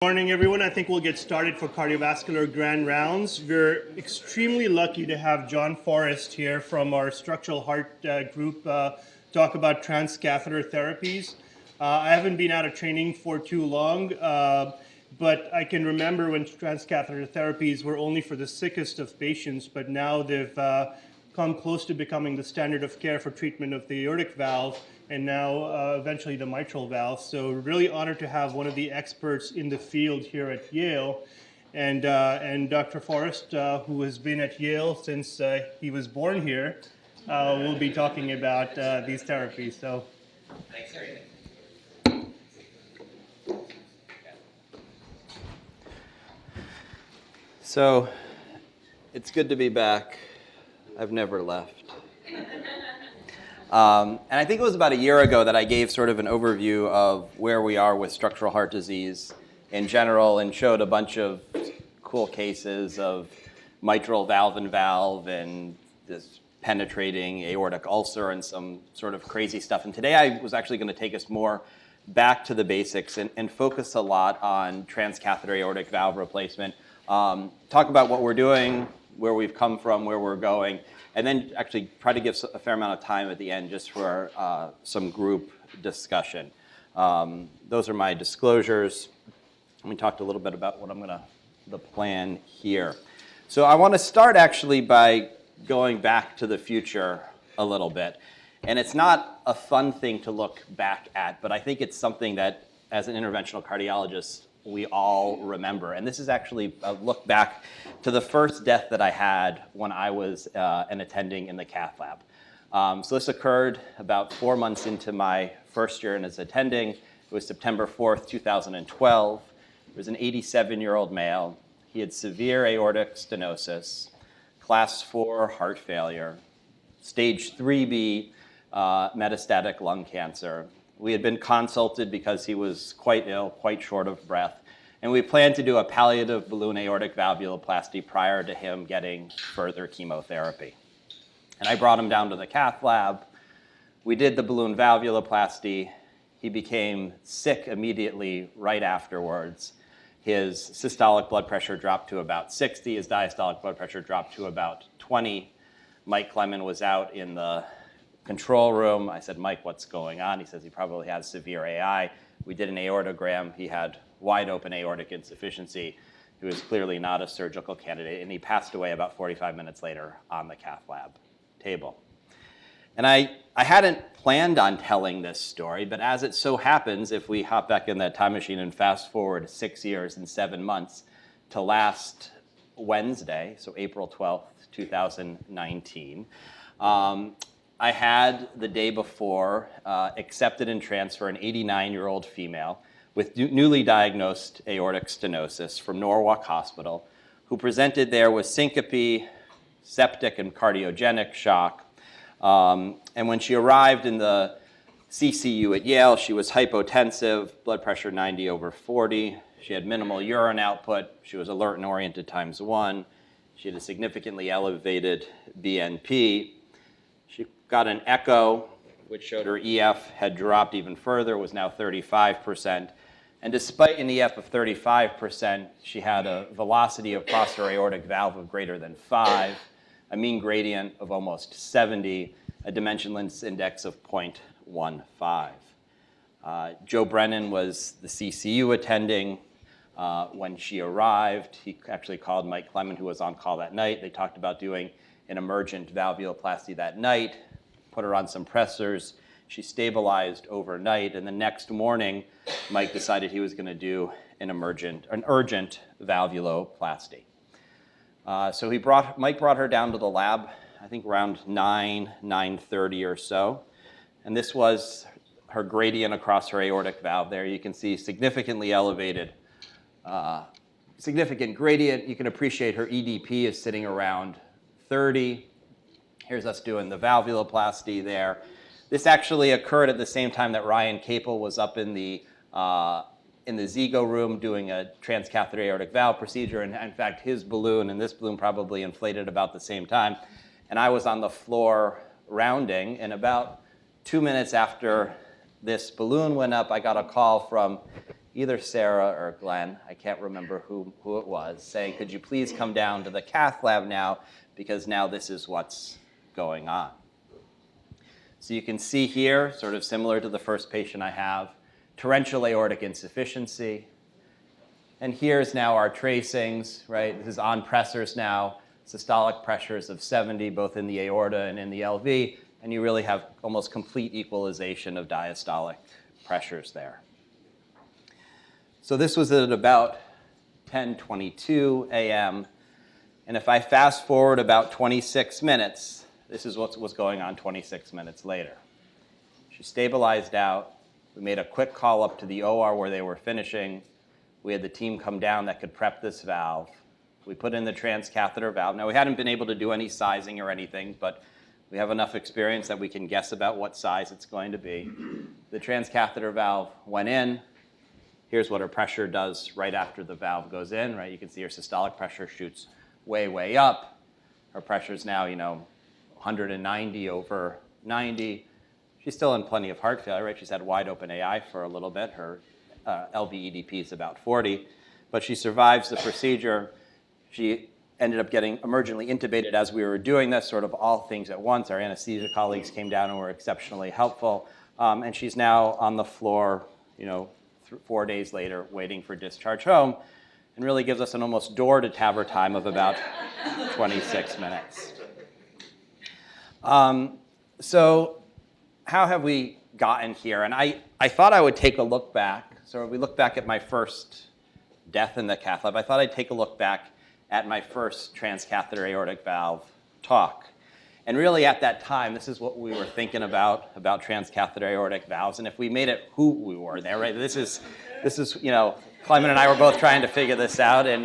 Morning, everyone. I think we'll get started for cardiovascular grand rounds. We're extremely lucky to have John Forrest here from our structural heart group talk about transcatheter therapies. I haven't been out of training for too long, but I can remember when transcatheter therapies were only for the sickest of patients, but now they've come close to becoming the standard of care for treatment of the aortic valve, and now eventually the mitral valve. So really honored to have one of the experts in the field here at Yale, and Dr. Forrest, who has been at Yale since he was born here, will be talking about these therapies. So, thanks, Harry. So, it's good to be back. I've never left. And I think it was about a year ago that I gave sort of an overview of where we are with structural heart disease in general and showed a bunch of cool cases of mitral valve and this penetrating aortic ulcer and some sort of crazy stuff. And today I was actually going to take us more back to the basics and focus a lot on transcatheter aortic valve replacement, talk about what we're doing, where we've come from, where we're going, and then actually try to give a fair amount of time at the end just for some group discussion. Those are my disclosures. We talked a little bit about what the plan here. So I want to start actually by going back to the future a little bit. And it's not a fun thing to look back at, but I think it's something that as an interventional cardiologist, we all remember. And this is actually a look back to the first death that I had when I was an attending in the cath lab. So this occurred about 4 months into my first year as attending. It was September 4th, 2012. It was an 87-year-old male. He had severe aortic stenosis, class 4 heart failure, stage 3B metastatic lung cancer. We had been consulted because he was quite ill, quite short of breath, and we planned to do a palliative balloon aortic valvuloplasty prior to him getting further chemotherapy. And I brought him down to the cath lab. We did the balloon valvuloplasty. He became sick immediately right afterwards. His systolic blood pressure dropped to about 60. His diastolic blood pressure dropped to about 20. Mike Clemon was out in the control room. I said, Mike, what's going on? He says he probably has severe AI. We did an aortogram. He had wide open aortic insufficiency. He was clearly not a surgical candidate, and he passed away about 45 minutes later on the cath lab table. And I hadn't planned on telling this story, but as it so happens, if we hop back in that time machine and fast forward 6 years and 7 months to last Wednesday, so April 12th, 2019, I had the day before accepted and transferred an 89-year-old female with newly diagnosed aortic stenosis from Norwalk Hospital, who presented there with syncope, septic and cardiogenic shock. And when she arrived in the CCU at Yale, she was hypotensive, blood pressure 90/40. She had minimal urine output. She was alert and oriented ×1. She had a significantly elevated BNP. She got an echo, which showed her EF had dropped even further, was now 35%. And despite an EF of 35%, she had a velocity across her aortic valve of greater than 5, a mean gradient of almost 70, a dimensionless index of 0.15. Joe Brennan was the CCU attending. When she arrived, he actually called Mike Clemon, who was on call that night. They talked about doing an emergent valvuloplasty that night, put her on some pressors. She stabilized overnight, and the next morning, Mike decided he was going to do an urgent valvuloplasty. So Mike brought her down to the lab, I think around 9:30 or so, and this was her gradient across her aortic valve there. You can see significantly elevated, significant gradient. You can appreciate her EDP is sitting around 30. Here's us doing the valvuloplasty there. This actually occurred at the same time that Ryan Capel was up in the Zigo room doing a transcatheter aortic valve procedure. And in fact, his balloon and this balloon probably inflated about the same time. And I was on the floor rounding, and about 2 minutes after this balloon went up, I got a call from either Sarah or Glenn, I can't remember who it was, saying, could you please come down to the cath lab now, because now this is what's going on. So you can see here, sort of similar to the first patient I have, torrential aortic insufficiency. And here's now our tracings, right? This is on pressors now, systolic pressures of 70, both in the aorta and in the LV, and you really have almost complete equalization of diastolic pressures there. So this was at about 10:22 a.m., and if I fast forward about 26 minutes, this is what was going on 26 minutes later. She stabilized out. We made a quick call up to the OR where they were finishing. We had the team come down that could prep this valve. We put in the transcatheter valve. Now, we hadn't been able to do any sizing or anything, but we have enough experience that we can guess about what size it's going to be. The transcatheter valve went in. Here's what her pressure does right after the valve goes in, right? You can see her systolic pressure shoots way, way up. Her pressure's now, 190 over 90. She's still in plenty of heart failure, right? She's had wide open AI for a little bit. Her LV EDP is about 40, but she survives the procedure. She ended up getting emergently intubated as we were doing this, sort of all things at once. Our anesthesia colleagues came down and were exceptionally helpful. And she's now on the floor, 4 days later, waiting for discharge home, and really gives us an almost door to TAVR time of about 26 minutes. So how have we gotten here? And I thought I would take a look back. So we look back at my first death in the cath lab. I thought I'd take a look back at my first transcatheter aortic valve talk. And really at that time, this is what we were thinking about transcatheter aortic valves. And if we made it who we were there, right? This is, Clement and I were both trying to figure this out and,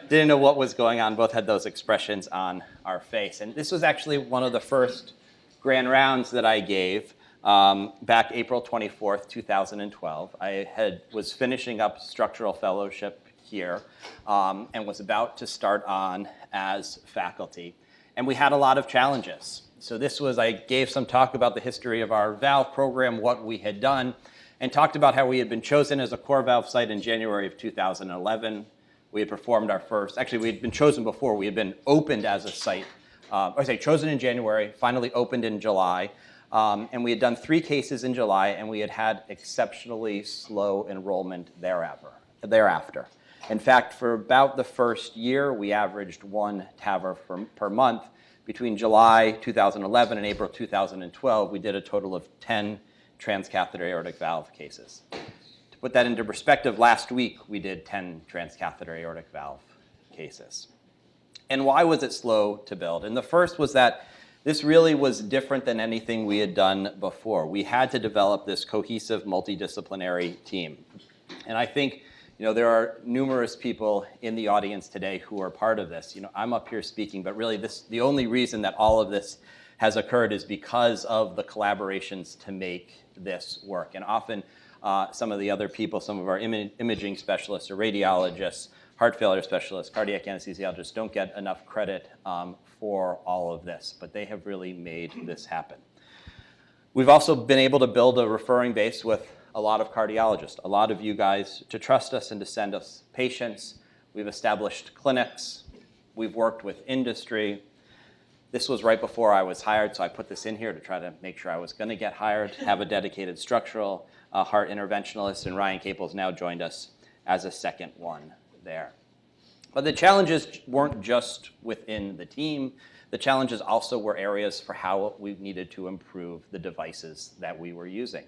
didn't know what was going on. Both had those expressions on our face. And this was actually one of the first grand rounds that I gave back April 24th, 2012. I was finishing up structural fellowship here and was about to start on as faculty. And we had a lot of challenges. So I gave some talk about the history of our valve program, what we had done, and talked about how we had been chosen as a CoreValve site in January of 2011. We had performed our first, actually we had been chosen before, we had been opened as a site, chosen in January, finally opened in July. And we had done 3 cases in July, and we had exceptionally slow enrollment thereafter. In fact, for about the first year, we averaged 1 TAVR per month. Between July 2011 and April 2012, we did a total of 10 transcatheter aortic valve cases. To put that into perspective, last week we did 10 transcatheter aortic valve cases. And why was it slow to build? And the first was that this really was different than anything we had done before. We had to develop this cohesive multidisciplinary team. And I think there are numerous people in the audience today who are part of this. I'm up here speaking, but really the only reason that all of this has occurred is because of the collaborations to make this work. And often some of the other people, some of our imaging specialists or radiologists, heart failure specialists, cardiac anesthesiologists don't get enough credit for all of this, but they have really made this happen. We've also been able to build a referring base with a lot of cardiologists, a lot of you guys to trust us and to send us patients. We've established clinics. We've worked with industry. This was right before I was hired, so I put this in here to try to make sure I was going to get hired, have a dedicated structural heart interventionalist, and Ryan Capel's now joined us as a second one there. But the challenges weren't just within the team. The challenges also were areas for how we needed to improve the devices that we were using.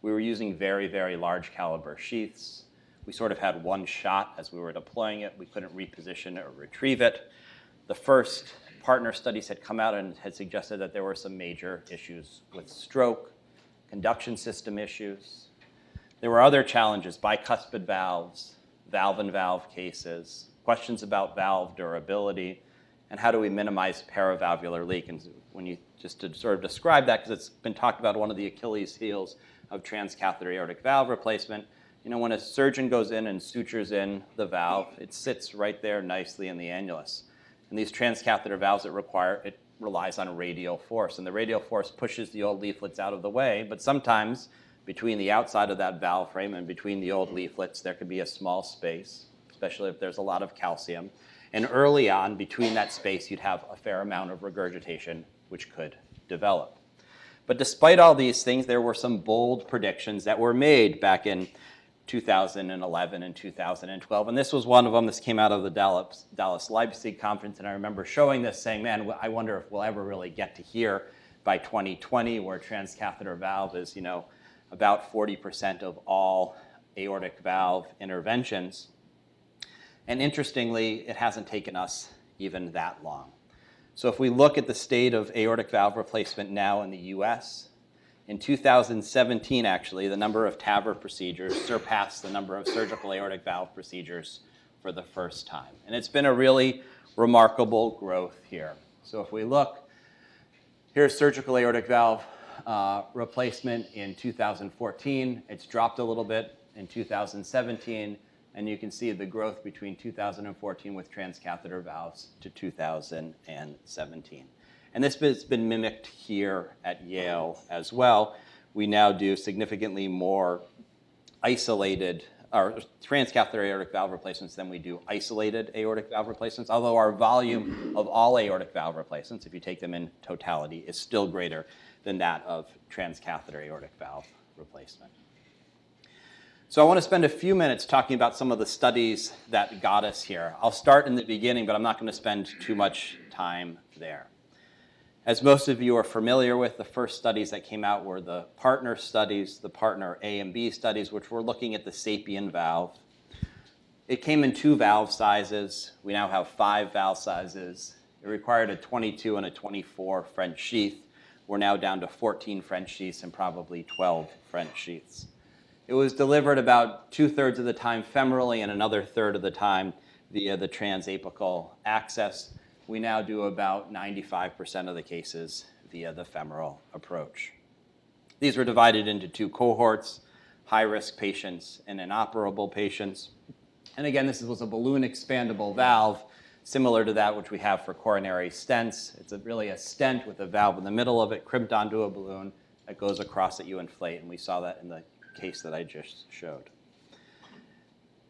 We were using very, very large caliber sheaths. We sort of had one shot as we were deploying it. We couldn't reposition it or retrieve it. The first partner studies had come out and had suggested that there were some major issues with stroke, conduction system issues. There were other challenges, bicuspid valves, valve-in-valve cases, questions about valve durability, and how do we minimize paravalvular leak. And just to sort of describe that, because it's been talked about, one of the Achilles heels of transcatheter aortic valve replacement. When a surgeon goes in and sutures in the valve, it sits right there nicely in the annulus. And these transcatheter valves, it relies on radial force. And the radial force pushes the old leaflets out of the way, but sometimes between the outside of that valve frame and between the old leaflets, there could be a small space, especially if there's a lot of calcium. And early on, between that space, you'd have a fair amount of regurgitation, which could develop. But despite all these things, there were some bold predictions that were made back in 2011 and 2012. And this was one of them. This came out of the Dallas Leipzig conference. And I remember showing this saying, man, I wonder if we'll ever really get to here by 2020, where transcatheter valve is, about 40% of all aortic valve interventions. And interestingly, it hasn't taken us even that long. So if we look at the state of aortic valve replacement now in the US, in 2017, actually, the number of TAVR procedures surpassed the number of surgical aortic valve procedures for the first time. And it's been a really remarkable growth here. So if we look, here's surgical aortic valve replacement in 2014. It's dropped a little bit in 2017, and you can see the growth between 2014 with transcatheter valves to 2017. And this has been mimicked here at Yale as well. We now do significantly more isolated or transcatheter aortic valve replacements than we do isolated aortic valve replacements, although our volume of all aortic valve replacements, if you take them in totality, is still greater than that of transcatheter aortic valve replacement. So I want to spend a few minutes talking about some of the studies that got us here. I'll start in the beginning, but I'm not going to spend too much time there. As most of you are familiar with, the first studies that came out were the partner studies, the partner A and B studies, which were looking at the SAPIEN valve. It came in 2 valve sizes. We now have 5 valve sizes. It required a 22 and a 24 French sheath. We're now down to 14 French sheaths and probably 12 French sheaths. It was delivered about 2/3 of the time femorally and another 1/3 of the time via the transapical access. We now do about 95% of the cases via the femoral approach. These were divided into 2 cohorts, high-risk patients and inoperable patients. And again, this was a balloon expandable valve, similar to that which we have for coronary stents. It's really a stent with a valve in the middle of it, crimped onto a balloon that goes across that you inflate, and we saw that in the case that I just showed.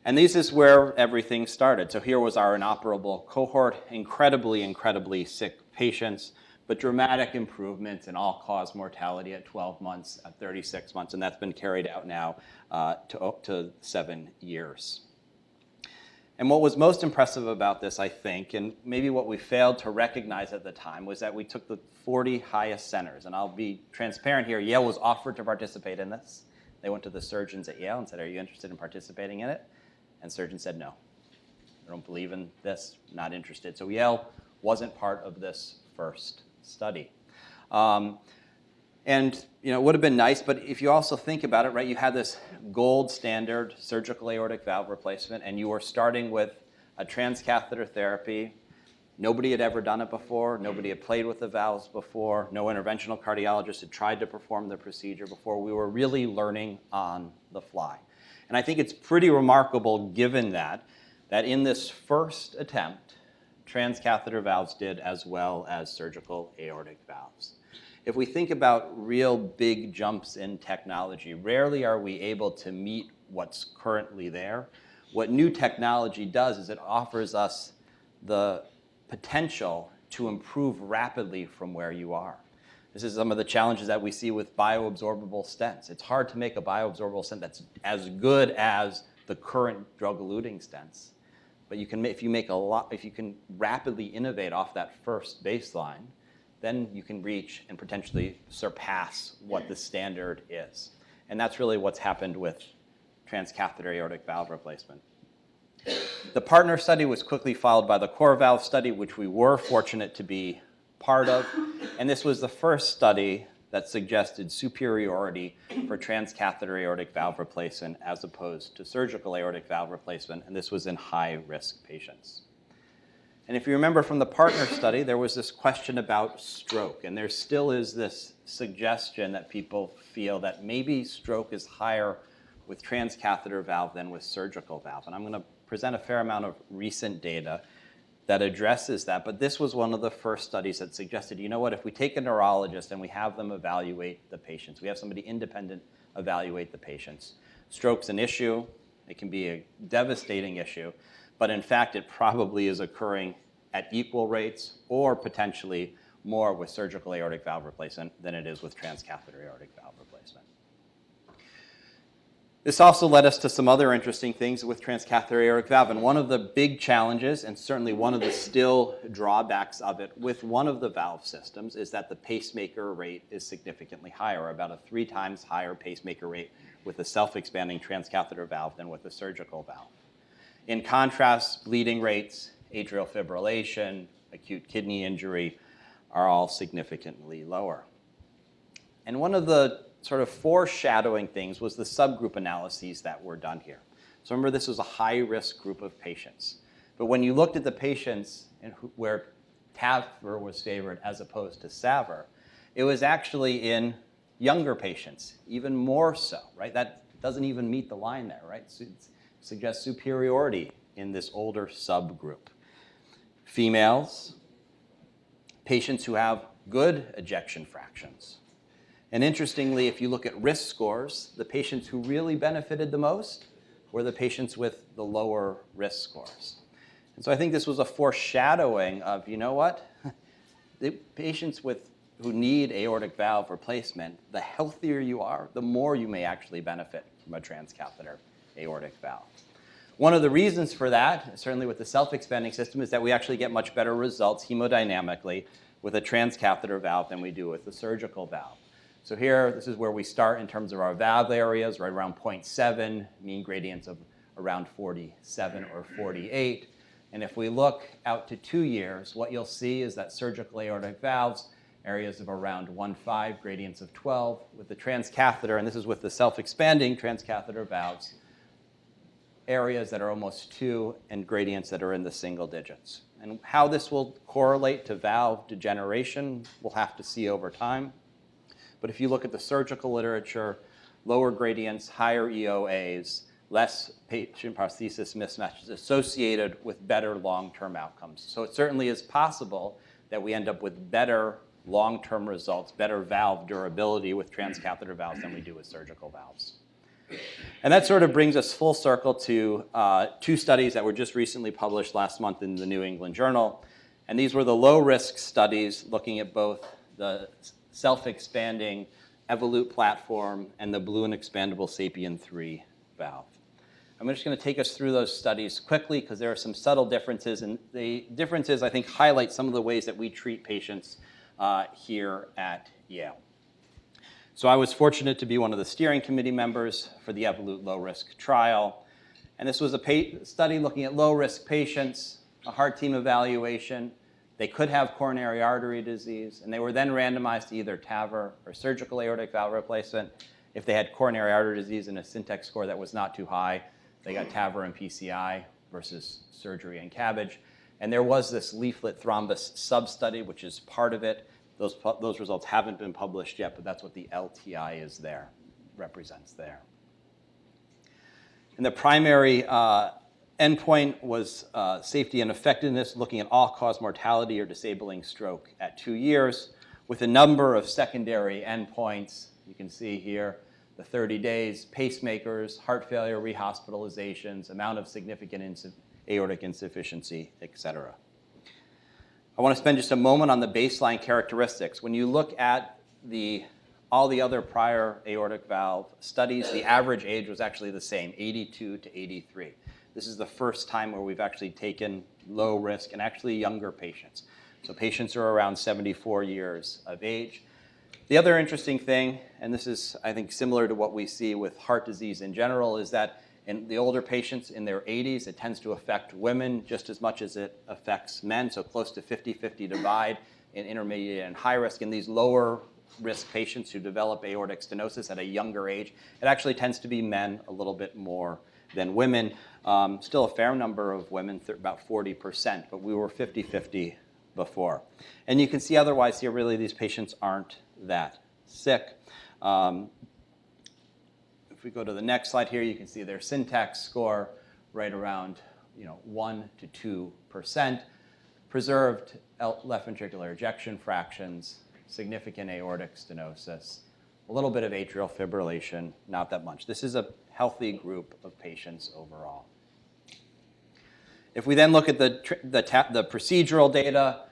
And this is where everything started. So here was our inoperable cohort, incredibly sick patients, but dramatic improvements in all-cause mortality at 12 months, at 36 months, and that's been carried out now to 7 years. And what was most impressive about this, I think, and maybe what we failed to recognize at the time, was that we took the 40 highest centers. And I'll be transparent here, Yale was offered to participate in this. They went to the surgeons at Yale and said, are you interested in participating in it? And surgeons said, no, I don't believe in this, not interested. So Yale wasn't part of this first study. And it would have been nice, but if you also think about it, right, you had this gold standard surgical aortic valve replacement, and you were starting with a transcatheter therapy. Nobody had ever done it before. Nobody had played with the valves before. No interventional cardiologist had tried to perform the procedure before. We were really learning on the fly. And I think it's pretty remarkable, given that in this first attempt, transcatheter valves did as well as surgical aortic valves. If we think about real big jumps in technology, rarely are we able to meet what's currently there. What new technology does is it offers us the potential to improve rapidly from where you are. This is some of the challenges that we see with bioabsorbable stents. It's hard to make a bioabsorbable stent that's as good as the current drug-eluting stents. But you can, if you can rapidly innovate off that first baseline, then you can reach and potentially surpass what the standard is. And that's really what's happened with transcatheter aortic valve replacement. The partner study was quickly followed by the CoreValve study, which we were fortunate to be part of. And this was the first study that suggested superiority for transcatheter aortic valve replacement as opposed to surgical aortic valve replacement, and this was in high-risk patients. And if you remember from the partner study, there was this question about stroke, and there still is this suggestion that people feel that maybe stroke is higher with transcatheter valve than with surgical valve. And I'm going to present a fair amount of recent data that addresses that, but this was one of the first studies that suggested, you know what, if we take a neurologist and we have them evaluate the patients, we have somebody independent evaluate the patients. Stroke's an issue. It can be a devastating issue, but in fact, it probably is occurring at equal rates or potentially more with surgical aortic valve replacement than it is with transcatheter aortic valve replacement. This also led us to some other interesting things with transcatheter aortic valve, and one of the big challenges, and certainly one of the still drawbacks of it with one of the valve systems, is that the pacemaker rate is significantly higher, about a 3 times higher pacemaker rate with a self-expanding transcatheter valve than with a surgical valve. In contrast, bleeding rates, atrial fibrillation, acute kidney injury are all significantly lower. And one of the sort of foreshadowing things was the subgroup analyses that were done here. So remember, this was a high-risk group of patients. But when you looked at the patients where TAVR was favored as opposed to SAVR, it was actually in younger patients, even more so, right? That doesn't even meet the line there, right? So it suggests superiority in this older subgroup. Females, patients who have good ejection fractions. And interestingly, if you look at risk scores, the patients who really benefited the most were the patients with the lower risk scores. And so I think this was a foreshadowing of, you know what? The patients who need aortic valve replacement, the healthier you are, the more you may actually benefit from a transcatheter aortic valve. One of the reasons for that, certainly with the self-expanding system, is that we actually get much better results hemodynamically with a transcatheter valve than we do with the surgical valve. So here, this is where we start in terms of our valve areas, right around 0.7, mean gradients of around 47 or 48. And if we look out to 2 years, what you'll see is that surgical aortic valves, areas of around 1.5, gradients of 12, with the transcatheter, and this is with the self-expanding transcatheter valves, areas that are almost 2 and gradients that are in the single digits. And how this will correlate to valve degeneration, we'll have to see over time. But if you look at the surgical literature, lower gradients, higher EOAs, less patient prosthesis mismatches associated with better long-term outcomes. So it certainly is possible that we end up with better long-term results, better valve durability with transcatheter valves than we do with surgical valves. And that sort of brings us full circle to 2 studies that were just recently published last month in the New England Journal. And these were the low-risk studies looking at both the self-expanding Evolute platform and the balloon expandable SAPIEN 3 valve. I'm just going to take us through those studies quickly because there are some subtle differences, and the differences, I think, highlight some of the ways that we treat patients here at Yale. So I was fortunate to be one of the steering committee members for the Evolute low-risk trial, and this was a study looking at low-risk patients, a heart team evaluation. They could have coronary artery disease, and they were then randomized to either TAVR or surgical aortic valve replacement. If they had coronary artery disease and a Syntax score that was not too high, they got TAVR and PCI versus surgery and CABG. And there was this leaflet thrombus sub-study, which is part of it. Those results haven't been published yet, but that's what the LTI is there, represents there. And the primary endpoint was safety and effectiveness, looking at all-cause mortality or disabling stroke at 2 years, with a number of secondary endpoints. You can see here the 30 days, pacemakers, heart failure, rehospitalizations, amount of significant aortic insufficiency, et cetera. I want to spend just a moment on the baseline characteristics. When you look at all the other prior aortic valve studies, the average age was actually the same, 82 to 83. This is the first time where we've actually taken low risk and actually younger patients. So patients are around 74 years of age. The other interesting thing, and this is, I think, similar to what we see with heart disease in general, is that in the older patients in their 80s, it tends to affect women just as much as it affects men, so close to 50-50 divide in intermediate and high risk. In these lower risk patients who develop aortic stenosis at a younger age, it actually tends to be men a little bit more than women. Still a fair number of women, about 40%, but we were 50-50 before. And you can see otherwise here, really, these patients aren't that sick. If we go to the next slide here, you can see their Syntax score right around 1 to 2%, preserved left ventricular ejection fractions, significant aortic stenosis, a little bit of atrial fibrillation, not that much. This is a healthy group of patients overall. If we then look at the procedural data,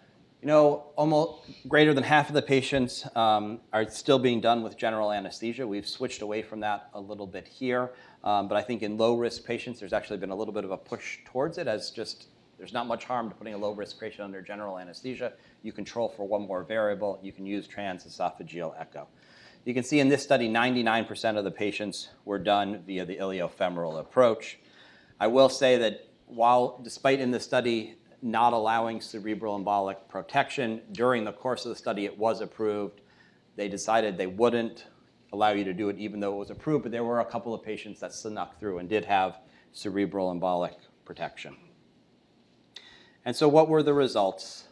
almost greater than half of the patients are still being done with general anesthesia. We've switched away from that a little bit here, but I think in low-risk patients, there's actually been a little bit of a push towards it as just there's not much harm to putting a low-risk patient under general anesthesia. You control for one more variable. You can use transesophageal echo. You can see in this study, 99% of the patients were done via the iliofemoral approach. I will say that despite in the study not allowing cerebral embolic protection, during the course of the study it was approved. They decided they wouldn't allow you to do it even though it was approved, but there were a couple of patients that snuck through and did have cerebral embolic protection. And so what were the results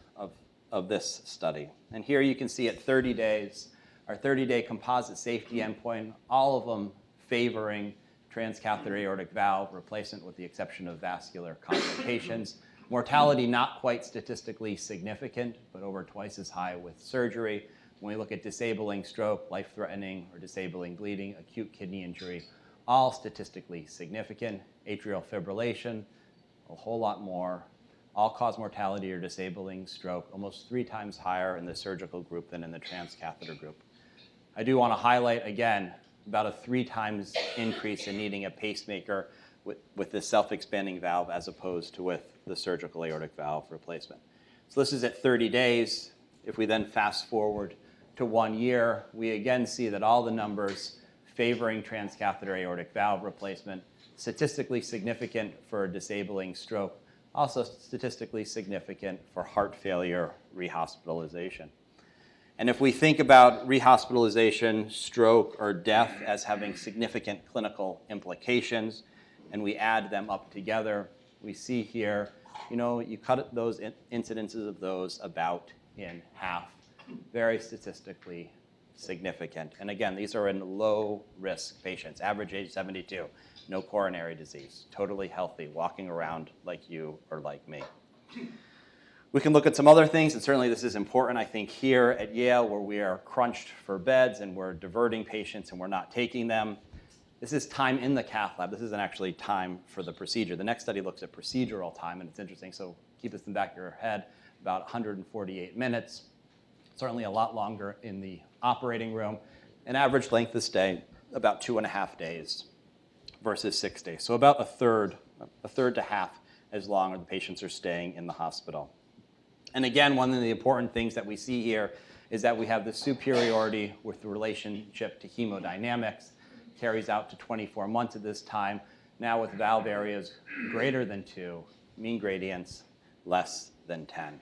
of this study? And here you can see at 30 days, our 30-day composite safety endpoint, all of them favoring transcatheter aortic valve replacement with the exception of vascular complications. Mortality not quite statistically significant, but over twice as high with surgery. When we look at disabling stroke, life-threatening or disabling bleeding, acute kidney injury, all statistically significant. Atrial fibrillation, a whole lot more. All-cause mortality or disabling stroke, almost 3 times higher in the surgical group than in the transcatheter group. I do want to highlight again, about a 3 times increase in needing a pacemaker with this self-expanding valve as opposed to with the surgical aortic valve replacement. So this is at 30 days. If we then fast forward to 1 year, we again see that all the numbers favoring transcatheter aortic valve replacement, statistically significant for disabling stroke, also statistically significant for heart failure rehospitalization. And if we think about rehospitalization, stroke, or death as having significant clinical implications, and we add them up together, we see here, you cut those incidences of those about in half. Very statistically significant. And again, these are in low-risk patients, average age 72, no coronary disease, totally healthy, walking around like you or like me. We can look at some other things, and certainly this is important, I think, here at Yale, where we are crunched for beds and we're diverting patients and we're not taking them. This is time in the cath lab. This isn't actually time for the procedure. The next study looks at procedural time, and it's interesting, so keep this in the back of your head, about 148 minutes. Certainly a lot longer in the operating room. An average length of stay, about 2.5 days versus 6 days. So about a third to half as long as the patients are staying in the hospital. And again, one of the important things that we see here is that we have the superiority with the relationship to hemodynamics, carries out to 24 months at this time, now with valve areas greater than 2, mean gradients less than 10.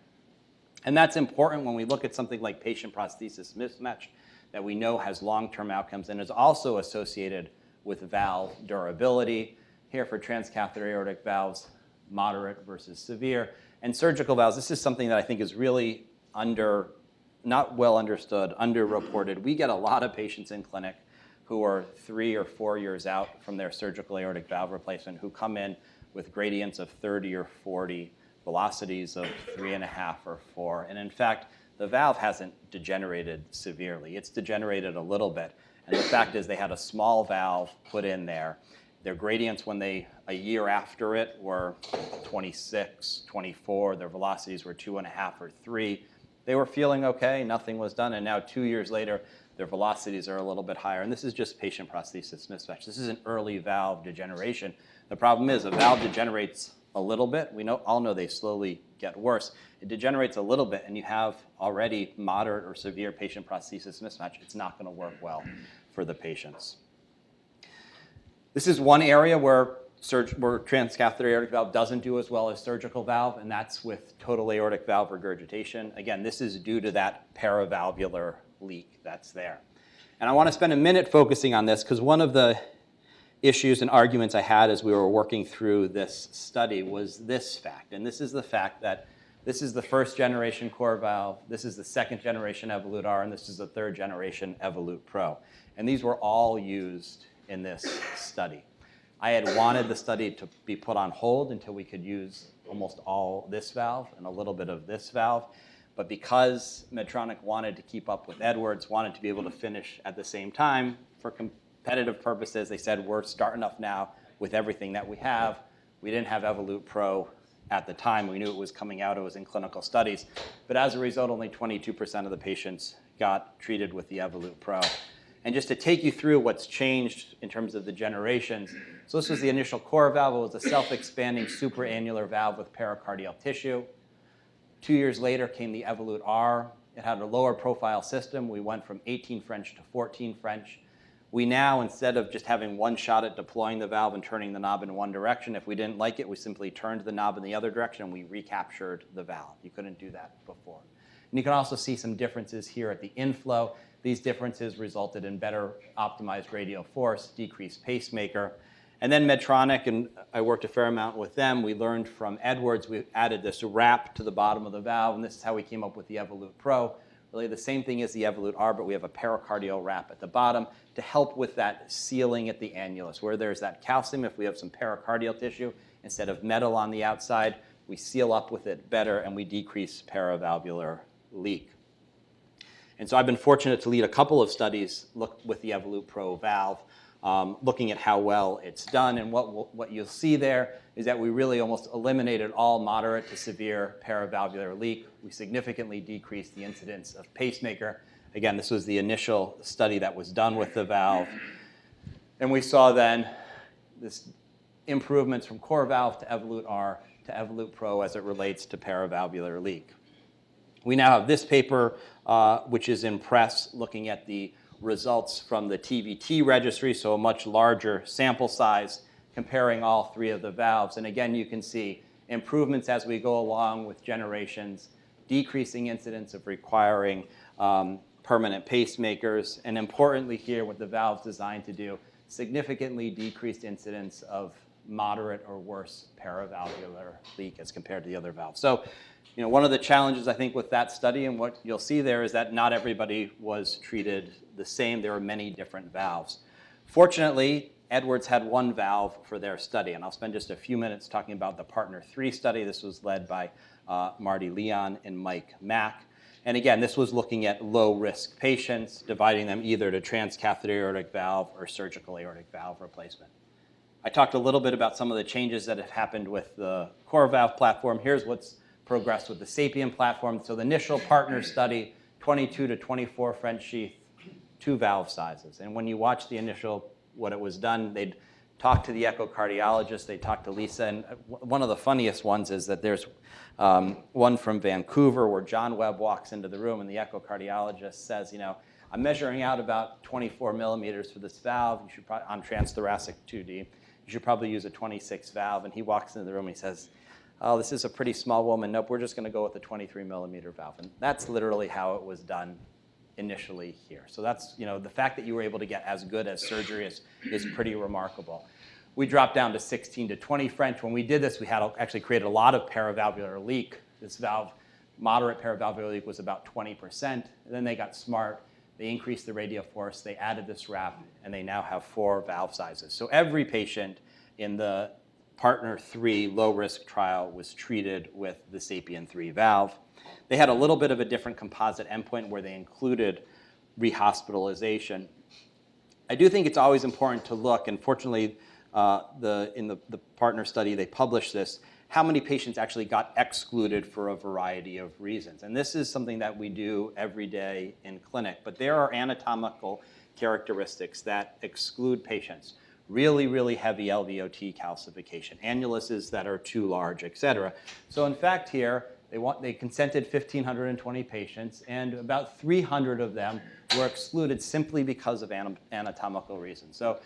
And that's important when we look at something like patient prosthesis mismatch that we know has long-term outcomes and is also associated with valve durability. Here for transcatheter aortic valves, moderate versus severe. And surgical valves, this is something that I think is really not well understood, underreported. We get a lot of patients in clinic who are 3 or 4 years out from their surgical aortic valve replacement who come in with gradients of 30 or 40, velocities of 3.5 or 4. And in fact, the valve hasn't degenerated severely. It's degenerated a little bit. And the fact is they had a small valve put in there. Their gradients a year after it were 26, 24. Their velocities were 2.5 or 3. They were feeling okay, nothing was done. And now 2 years later, their velocities are a little bit higher. And this is just patient prosthesis mismatch. This is an early valve degeneration. The problem is a valve degenerates a little bit. We all know they slowly get worse. It degenerates a little bit, and you have already moderate or severe patient prosthesis mismatch. It's not going to work well for the patients. This is one area where transcatheter aortic valve doesn't do as well as surgical valve, and that's with total aortic valve regurgitation. Again, this is due to that paravalvular leak that's there. And I want to spend a minute focusing on this because one of the issues and arguments I had as we were working through this study was this fact. And this is the fact that this is the first generation CoreValve, this is the second generation Evolut R, and this is the third generation Evolut Pro. And these were all used in this study. I had wanted the study to be put on hold until we could use almost all this valve and a little bit of this valve. But because Medtronic wanted to keep up with Edwards, wanted to be able to finish at the same time, for competitive purposes, they said, we're starting up now with everything that we have. We didn't have Evolut Pro at the time. We knew it was coming out. It was in clinical studies. But as a result, only 22% of the patients got treated with the Evolut Pro. And just to take you through what's changed in terms of the generations, so this was the initial CoreValve. It was a self-expanding supraannular valve with pericardial tissue. 2 years later came the Evolut R. It had a lower profile system. We went from 18 French to 14 French. We now, instead of just having one shot at deploying the valve and turning the knob in one direction, if we didn't like it, we simply turned the knob in the other direction and we recaptured the valve. You couldn't do that before. And you can also see some differences here at the inflow. These differences resulted in better optimized radial force, decreased pacemaker. And then Medtronic, and I worked a fair amount with them, we learned from Edwards, we added this wrap to the bottom of the valve, and this is how we came up with the Evolut Pro. Really the same thing as the Evolut R, but we have a pericardial wrap at the bottom to help with that sealing at the annulus. Where there's that calcium, if we have some pericardial tissue, instead of metal on the outside, we seal up with it better and we decrease paravalvular leak. And so I've been fortunate to lead a couple of studies with the Evolut Pro valve, looking at how well it's done. And what you'll see there is that we really almost eliminated all moderate to severe paravalvular leak. We significantly decreased the incidence of pacemaker. Again, this was the initial study that was done with the valve. And we saw then this improvements from CoreValve to Evolut R to Evolut Pro as it relates to paravalvular leak. We now have this paper, which is in press, looking at the results from the TVT registry, so a much larger sample size, comparing all three of the valves. And again, you can see improvements as we go along with generations, decreasing incidence of requiring permanent pacemakers, and importantly here, what the valve's designed to do, significantly decreased incidence of moderate or worse paravalvular leak as compared to the other valves. So, one of the challenges I think with that study and what you'll see there is that not everybody was treated the same. There were many different valves. Fortunately, Edwards had one valve for their study, and I'll spend just a few minutes talking about the Partner 3 study. This was led by Marty Leon and Mike Mack. And again, this was looking at low-risk patients, dividing them either to transcatheter aortic valve or surgical aortic valve replacement. I talked a little bit about some of the changes that have happened with the CoreValve platform. Here's what's progressed with the SAPIEN platform. So the initial Partner study, 22 to 24 French sheath, 2 valve sizes. And when you watch the initial, what it was done, they'd talk to the echocardiologist, they talked to Lisa, and one of the funniest ones is that there's one from Vancouver where John Webb walks into the room and the echocardiologist says, I'm measuring out about 24 millimeters for this valve. You should probably, on transthoracic 2D, you should probably use a 26 valve. And he walks into the room and he says, oh, this is a pretty small woman. Nope, we're just going to go with the 23 millimeter valve. And that's literally how it was done initially here. So that's, the fact that you were able to get as good as surgery is pretty remarkable. We dropped down to 16 to 20 French. When we did this, we had actually created a lot of paravalvular leak. This valve, moderate paravalvular leak was about 20%. And then they got smart. They increased the radial force. They added this wrap, and they now have 4 valve sizes. So every patient in the Partner 3 low-risk trial was treated with the SAPIEN 3 valve. They had a little bit of a different composite endpoint where they included rehospitalization. I do think it's always important to look, and fortunately, in the Partner study, they published this, how many patients actually got excluded for a variety of reasons. And this is something that we do every day in clinic, but there are anatomical characteristics that exclude patients. Really, really heavy LVOT calcification, annuluses that are too large, et cetera. So in fact here, they consented 1,520 patients, and about 300 of them were excluded simply because of anatomical reasons. So,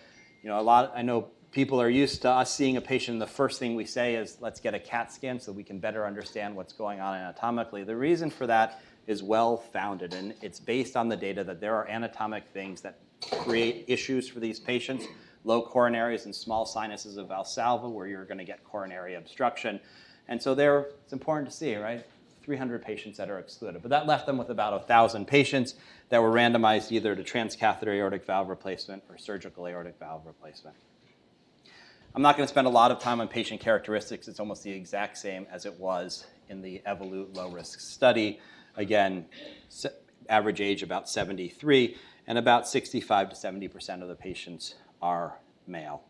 I know people are used to us seeing a patient, and the first thing we say is, let's get a CAT scan so we can better understand what's going on anatomically. The reason for that is well-founded, and it's based on the data that there are anatomic things that create issues for these patients. Low coronaries and small sinuses of Valsalva, where you're going to get coronary obstruction. And so it's important to see, right? 300 patients that are excluded. But that left them with about 1,000 patients that were randomized either to transcatheter aortic valve replacement or surgical aortic valve replacement. I'm not going to spend a lot of time on patient characteristics. It's almost the exact same as it was in the Evolut low-risk study. Again, average age about 73, and about 65 to 70% of the patients are male.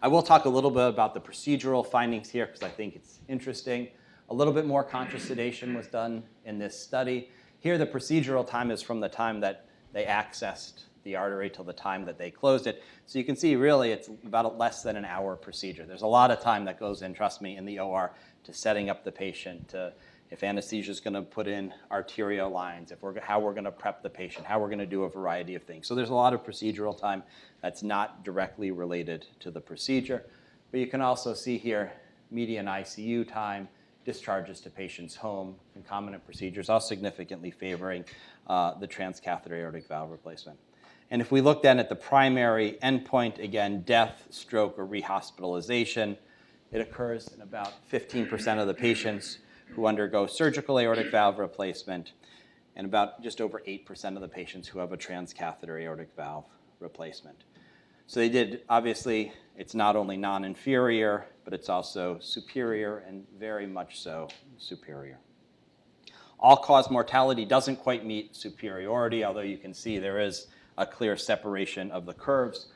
I will talk a little bit about the procedural findings here because I think it's interesting. A little bit more conscious sedation was done in this study. Here, the procedural time is from the time that they accessed the artery till the time that they closed it. So you can see really it's about less than an hour procedure. There's a lot of time that goes in, trust me, in the OR to setting up the patient, to if anesthesia is going to put in arterial lines, how we're going to prep the patient, how we're going to do a variety of things. So there's a lot of procedural time that's not directly related to the procedure. But you can also see here median ICU time, discharges to patients home, concomitant procedures, all significantly favoring the transcatheter aortic valve replacement. And if we look then at the primary endpoint, again, death, stroke, or rehospitalization, it occurs in about 15% of the patients who undergo surgical aortic valve replacement, and about just over 8% of the patients who have a transcatheter aortic valve replacement. So they did, obviously, it's not only non-inferior, but it's also superior, and very much so superior. All-cause mortality doesn't quite meet superiority, although you can see there is a clear separation of the curves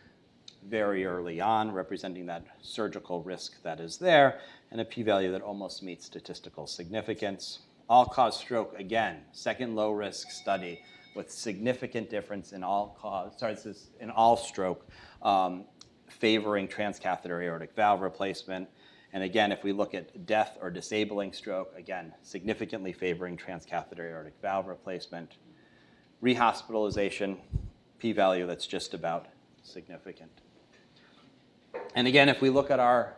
very early on, representing that surgical risk that is there, and a p-value that almost meets statistical significance. All-cause stroke, again, second low-risk study with significant difference in all stroke, favoring transcatheter aortic valve replacement. And again, if we look at death or disabling stroke, again, significantly favoring transcatheter aortic valve replacement. Rehospitalization, p-value that's just about significant. And again, if we look at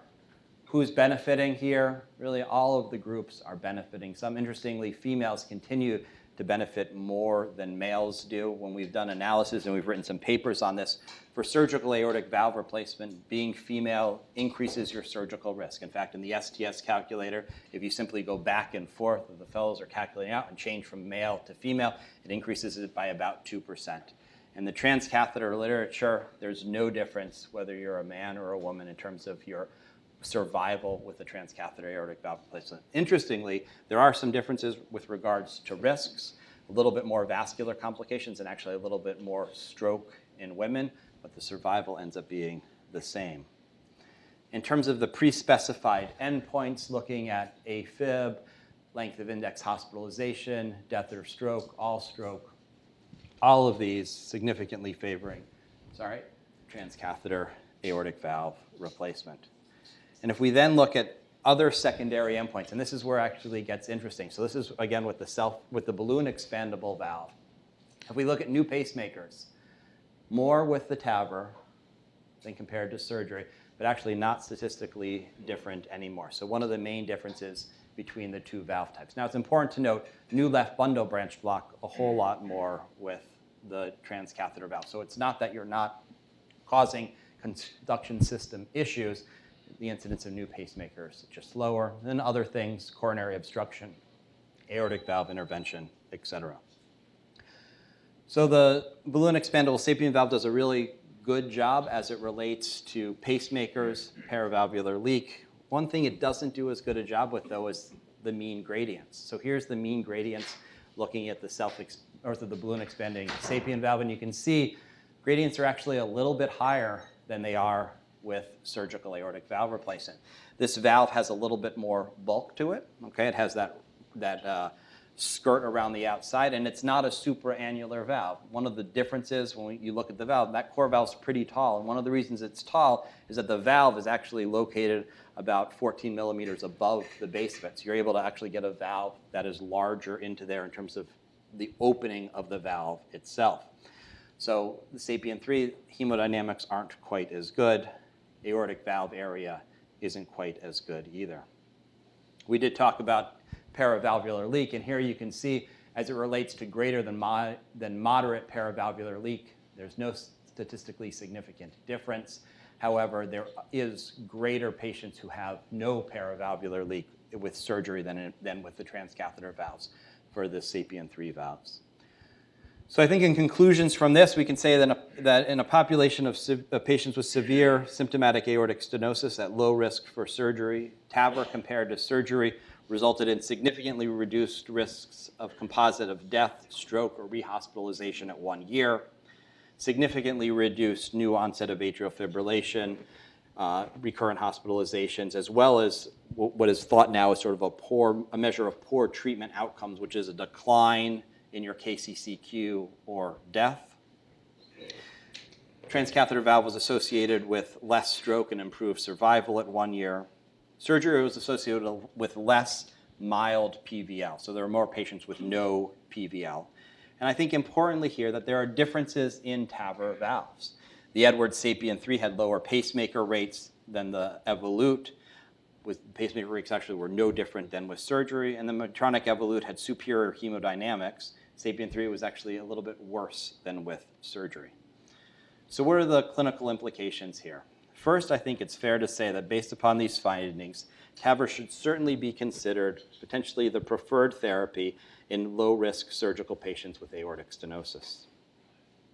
who's benefiting here, really all of the groups are benefiting. Some interestingly, females continue to benefit more than males do. When we've done analysis and we've written some papers on this, for surgical aortic valve replacement, being female increases your surgical risk. In fact, in the STS calculator, if you simply go back and forth, the fellows are calculating out and change from male to female, it increases it by about 2%. In the transcatheter literature, there's no difference whether you're a man or a woman in terms of your survival with the transcatheter aortic valve replacement. Interestingly, there are some differences with regards to risks, a little bit more vascular complications and actually a little bit more stroke in women, but the survival ends up being the same. In terms of the pre-specified endpoints, looking at AFib, length of index hospitalization, death or stroke, all of these significantly favoring, transcatheter aortic valve replacement. And if we then look at other secondary endpoints, and this is where it actually gets interesting. So this is, again, with the balloon expandable valve. If we look at new pacemakers, more with the TAVR than compared to surgery, but actually not statistically different anymore. So one of the main differences between the two valve types. Now, it's important to note, new left bundle branch block a whole lot more with the transcatheter valve. So it's not that you're not causing conduction system issues. The incidence of new pacemakers is just lower than other things, coronary obstruction, aortic valve intervention, et cetera. So the balloon expandable sapien valve does a really good job as it relates to pacemakers, paravalvular leak. One thing it doesn't do as good a job with, though, is the mean gradients. So here's the mean gradients looking at the balloon expanding sapien valve, and you can see gradients are actually a little bit higher than they are with surgical aortic valve replacement. This valve has a little bit more bulk to it. Okay, it has that skirt around the outside, and it's not a supraannular valve. One of the differences when you look at the valve, that CoreValve is pretty tall, and one of the reasons it's tall is that the valve is actually located about 14 millimeters above the base of it. So you're able to actually get a valve that is larger into there in terms of the opening of the valve itself. So the SAPIEN 3 hemodynamics aren't quite as good. Aortic valve area isn't quite as good either. We did talk about paravalvular leak, and here you can see as it relates to greater than moderate paravalvular leak, there's no statistically significant difference. However, there is greater patients who have no paravalvular leak with surgery than with the transcatheter valves for the SAPIEN 3 valves. So I think in conclusions from this, we can say that in a population of patients with severe symptomatic aortic stenosis at low risk for surgery, TAVR compared to surgery resulted in significantly reduced risks of composite of death, stroke, or rehospitalization at 1 year, significantly reduced new onset of atrial fibrillation, recurrent hospitalizations, as well as what is thought now is sort of a measure of poor treatment outcomes, which is a decline in your KCCQ or death. Transcatheter valve was associated with less stroke and improved survival at 1 year. Surgery was associated with less mild PVL, so there are more patients with no PVL. And I think importantly here that there are differences in TAVR valves. The Edwards SAPIEN 3 had lower pacemaker rates than the Evolut. Pacemaker rates actually were no different than with surgery, and the Medtronic Evolut had superior hemodynamics. SAPIEN 3 was actually a little bit worse than with surgery. So what are the clinical implications here? First, I think it's fair to say that based upon these findings, TAVR should certainly be considered potentially the preferred therapy in low-risk surgical patients with aortic stenosis.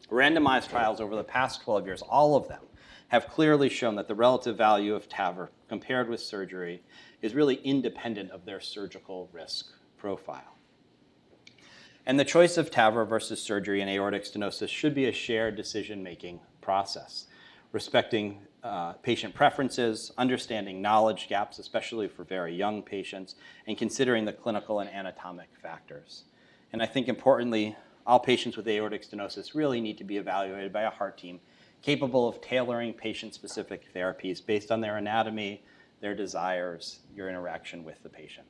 Randomized trials over the past 12 years, all of them, have clearly shown that the relative value of TAVR compared with surgery is really independent of their surgical risk profile. And the choice of TAVR versus surgery in aortic stenosis should be a shared decision-making process, respecting patient preferences, understanding knowledge gaps, especially for very young patients, and considering the clinical and anatomic factors. And I think importantly, all patients with aortic stenosis really need to be evaluated by a heart team capable of tailoring patient-specific therapies based on their anatomy, their desires, your interaction with the patient.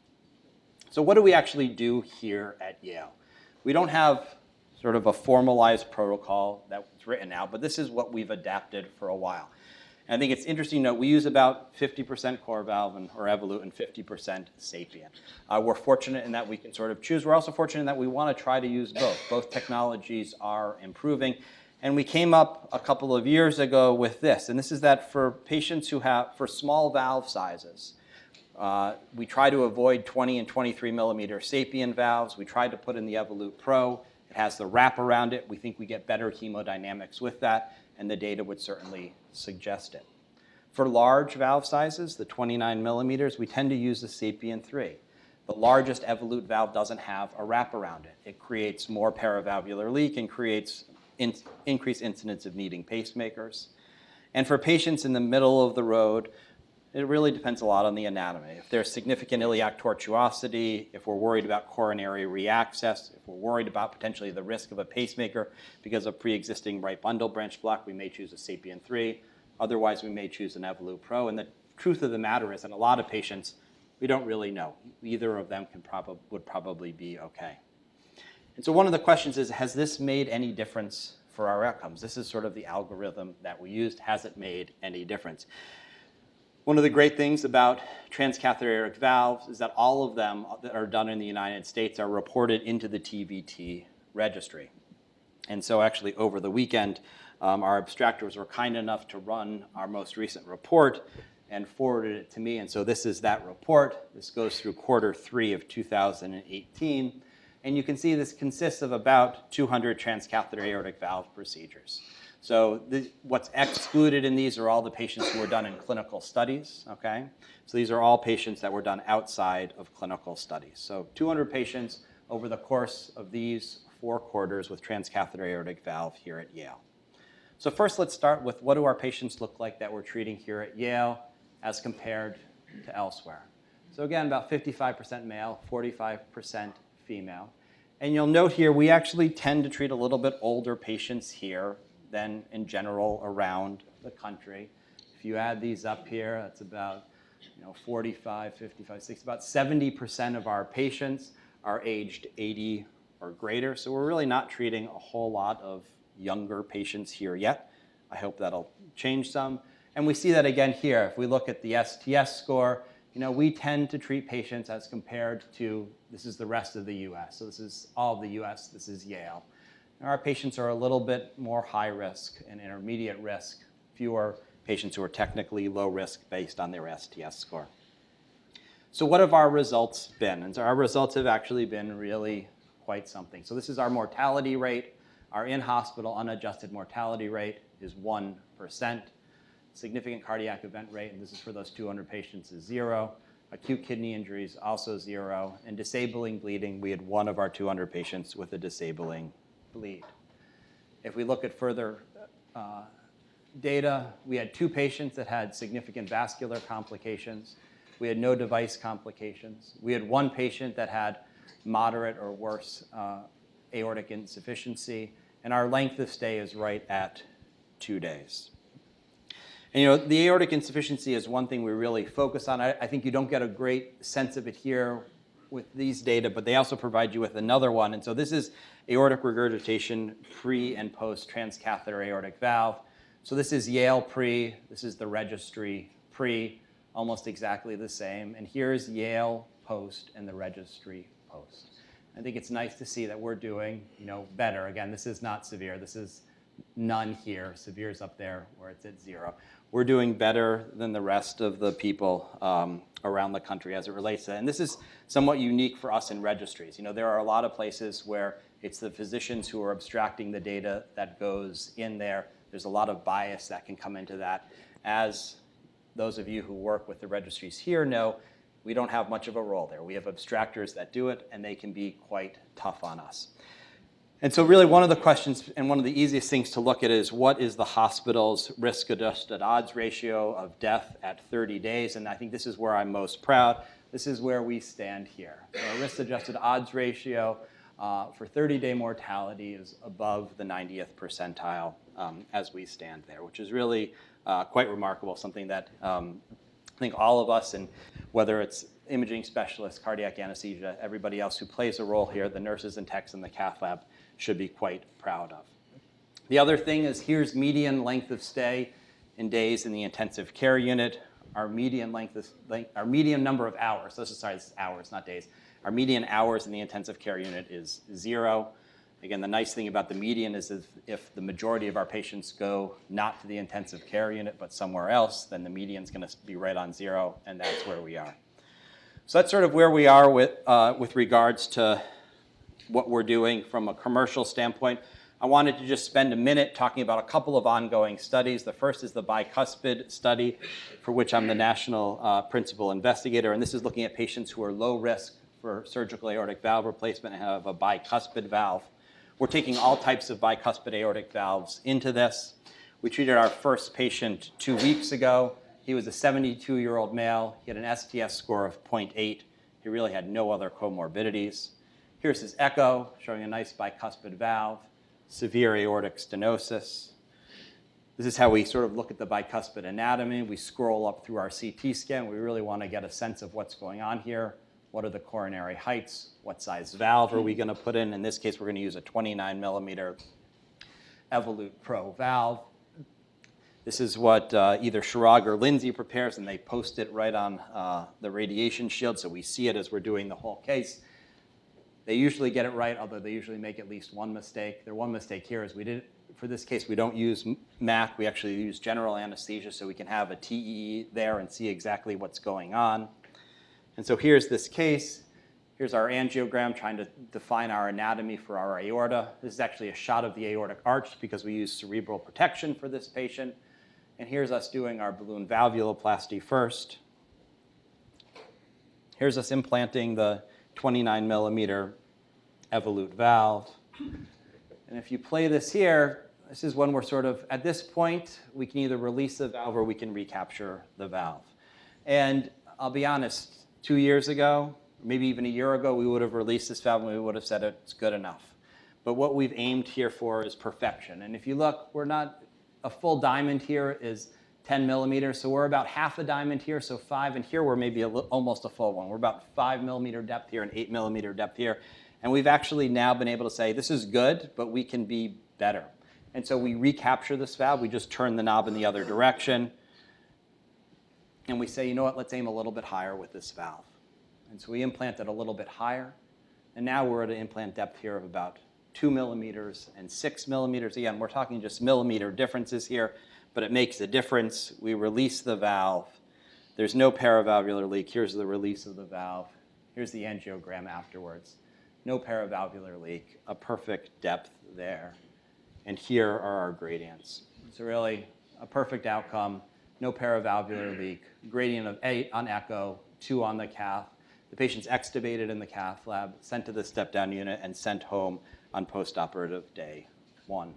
So what do we actually do here at Yale? We don't have sort of a formalized protocol that's written out, but this is what we've adapted for a while. And I think it's interesting to note we use about 50% CoreValve or Evolut and 50% SAPIEN. We're fortunate in that we can sort of choose. We're also fortunate in that we want to try to use both. Both technologies are improving. And we came up a couple of years ago with this. And this is that for patients who have, for small valve sizes, we try to avoid 20 and 23 millimeter SAPIEN valves. We tried to put in the Evolut Pro. It has the wrap around it. We think we get better hemodynamics with that, and the data would certainly suggest it. For large valve sizes, the 29 millimeters, we tend to use the SAPIEN 3. The largest Evolut valve doesn't have a wrap around it. It creates more paravalvular leak and creates increased incidence of needing pacemakers. And for patients in the middle of the road, it really depends a lot on the anatomy. If there's significant iliac tortuosity, if we're worried about coronary reaccess, if we're worried about potentially the risk of a pacemaker because of pre-existing right bundle branch block, we may choose a SAPIEN 3. Otherwise, we may choose an Evolut Pro. And the truth of the matter is, in a lot of patients, we don't really know. Either of them would probably be okay. And so one of the questions is, has this made any difference for our outcomes? This is sort of the algorithm that we used. Has it made any difference? One of the great things about transcatheter aortic valves is that all of them that are done in the United States are reported into the TVT registry. And so actually over the weekend, our abstractors were kind enough to run our most recent report and forwarded it to me. And so this is that report. This goes through Q3 of 2018. And you can see this consists of about 200 transcatheter aortic valve procedures. So what's excluded in these are all the patients who were done in clinical studies, okay? So these are all patients that were done outside of clinical studies. So 200 patients over the course of these 4 quarters with transcatheter aortic valve here at Yale. So first let's start with what do our patients look like that we're treating here at Yale as compared to elsewhere. So again, about 55% male, 45% female. And you'll note here, we actually tend to treat a little bit older patients here than in general around the country. If you add these up here, that's about 45, 55, 60, about 70% of our patients are aged 80 or greater. So we're really not treating a whole lot of younger patients here yet. I hope that'll change some. And we see that again here. If we look at the STS score, we tend to treat patients as compared to, this is the rest of the US. So this is all of the US, this is Yale. Our patients are a little bit more high risk and intermediate risk, fewer patients who are technically low risk based on their STS score. So what have our results been? And so our results have actually been really quite something. So this is our mortality rate. Our in-hospital unadjusted mortality rate is 1%. Significant cardiac event rate, and this is for those 200 patients, is 0. Acute kidney injuries, also 0. And disabling bleeding, we had 1 of our 200 patients with a disabling bleed. If we look at further data, we had 2 patients that had significant vascular complications. We had no device complications. We had 1 patient that had moderate or worse aortic insufficiency. And our length of stay is right at 2 days. And the aortic insufficiency is one thing we really focus on. I think you don't get a great sense of it here with these data, but they also provide you with another one. And so this is aortic regurgitation pre and post transcatheter aortic valve. So this is Yale pre, this is the registry pre, almost exactly the same. And here's Yale post and the registry post. I think it's nice to see that we're doing better. Again, this is not severe. This is none here. Severe is up there where it's at 0. We're doing better than the rest of the people around the country as it relates to that. And this is somewhat unique for us in registries. There are a lot of places where it's the physicians who are abstracting the data that goes in there. There's a lot of bias that can come into that. As those of you who work with the registries here know, we don't have much of a role there. We have abstractors that do it, and they can be quite tough on us. And so really one of the questions and one of the easiest things to look at is what is the hospital's risk-adjusted odds ratio of death at 30 days? And I think this is where I'm most proud. This is where we stand here. So our risk-adjusted odds ratio for 30-day mortality is above the 90th percentile as we stand there, which is really quite remarkable, something that I think all of us, and whether it's imaging specialists, cardiac anesthesia, everybody else who plays a role here, the nurses and techs in the cath lab, should be quite proud of. The other thing is here's median length of stay in days in the intensive care unit. Our median our median number of hours, this is hours, not days. Our median hours in the intensive care unit is 0. Again, the nice thing about the median is if the majority of our patients go not to the intensive care unit but somewhere else, then the median is going to be right on 0, and that's where we are. So that's sort of where we are with regards to what we're doing from a commercial standpoint. I wanted to just spend a minute talking about a couple of ongoing studies. The first is the bicuspid study, for which I'm the national principal investigator, and this is looking at patients who are low risk for surgical aortic valve replacement and have a bicuspid valve. We're taking all types of bicuspid aortic valves into this. We treated our first patient 2 weeks ago. He was a 72-year-old male. He had an STS score of 0.8. He really had no other comorbidities. Here's his echo, showing a nice bicuspid valve, severe aortic stenosis. This is how we sort of look at the bicuspid anatomy. We scroll up through our CT scan. We really want to get a sense of what's going on here. What are the coronary heights? What size valve are we going to put in? In this case, we're going to use a 29 millimeter Evolute Pro valve. This is what either Chirag or Lindsay prepares, and they post it right on the radiation shield, so we see it as we're doing the whole case. They usually get it right, although they usually make at least one mistake. Their one mistake here is for this case, we don't use MAC. We actually use general anesthesia, so we can have a TEE there and see exactly what's going on. And so here's this case. Here's our angiogram trying to define our anatomy for our aorta. This is actually a shot of the aortic arch because we use cerebral protection for this patient. And here's us doing our balloon valvuloplasty first. Here's us implanting the 29 millimeter Evolute valve. And if you play this here, this is when we're sort of, at this point, we can either release the valve or we can recapture the valve. And I'll be honest, 2 years ago, maybe even a year ago, we would have released this valve and we would have said it's good enough. But what we've aimed here for is perfection. And if you look, we're not, a full diamond here is 10 millimeters, so we're about half a diamond here, so 5, and here we're maybe almost a full one. We're about 5 millimeter depth here and 8 millimeter depth here. And we've actually now been able to say, this is good, but we can be better. And so we recapture this valve, we just turn the knob in the other direction, and we say, you know what, let's aim a little bit higher with this valve. And so we implant it a little bit higher, and now we're at an implant depth here of about 2 millimeters and 6 millimeters. Again, we're talking just millimeter differences here, but it makes a difference. We release the valve. There's no paravalvular leak. Here's the release of the valve. Here's the angiogram afterwards. No paravalvular leak, a perfect depth there. And here are our gradients. So really a perfect outcome, no paravalvular leak, gradient of 8 on echo, 2 on the cath. The patient's extubated in the cath lab, sent to the step-down unit, and sent home on postoperative day 1.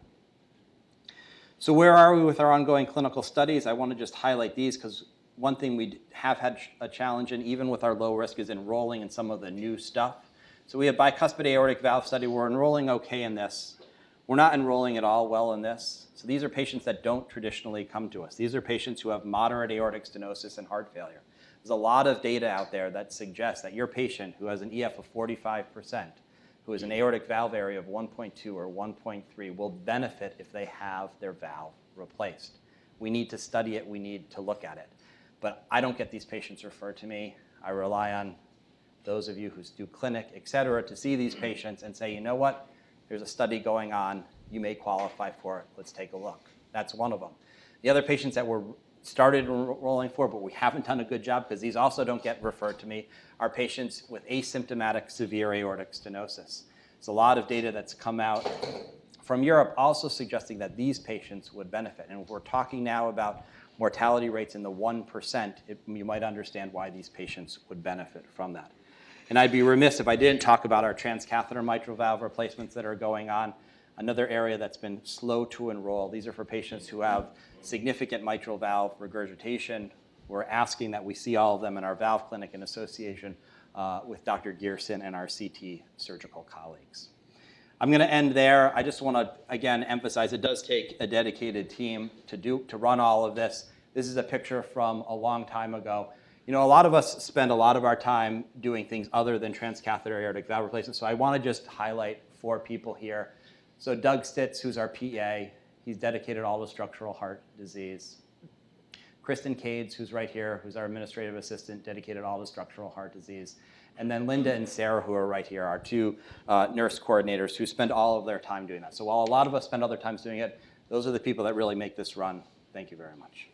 So where are we with our ongoing clinical studies? I want to just highlight these because one thing we have had a challenge in, even with our low risk, is enrolling in some of the new stuff. So we have bicuspid aortic valve study. We're enrolling okay in this. We're not enrolling at all well in this. So these are patients that don't traditionally come to us. These are patients who have moderate aortic stenosis and heart failure. There's a lot of data out there that suggests that your patient who has an EF of 45%, who has an aortic valve area of 1.2 or 1.3 will benefit if they have their valve replaced. We need to study it. We need to look at it. But I don't get these patients referred to me. I rely on those of you who do clinic, et cetera, to see these patients and say, you know what, there's a study going on. You may qualify for it. Let's take a look. That's one of them. The other patients that we're started enrolling for, but we haven't done a good job because these also don't get referred to me, are patients with asymptomatic severe aortic stenosis. There's a lot of data that's come out from Europe also suggesting that these patients would benefit. And if we're talking now about mortality rates in the 1%, you might understand why these patients would benefit from that. And I'd be remiss if I didn't talk about our transcatheter mitral valve replacements that are going on. Another area that's been slow to enroll. These are for patients who have significant mitral valve regurgitation. We're asking that we see all of them in our valve clinic in association with Dr. Gearson and our CT surgical colleagues. I'm going to end there. I just want to, again, emphasize it does take a dedicated team to run all of this. This is a picture from a long time ago. You know, a lot of us spend a lot of our time doing things other than transcatheter aortic valve replacement, so I want to just highlight 4 people here. So Doug Stitz, who's our PA, he's dedicated all to structural heart disease. Kristen Cades, who's right here, who's our administrative assistant, dedicated all to structural heart disease. And then Linda and Sarah, who are right here, our 2 nurse coordinators who spend all of their time doing that. So while a lot of us spend other times doing it, those are the people that really make this run. Thank you very much.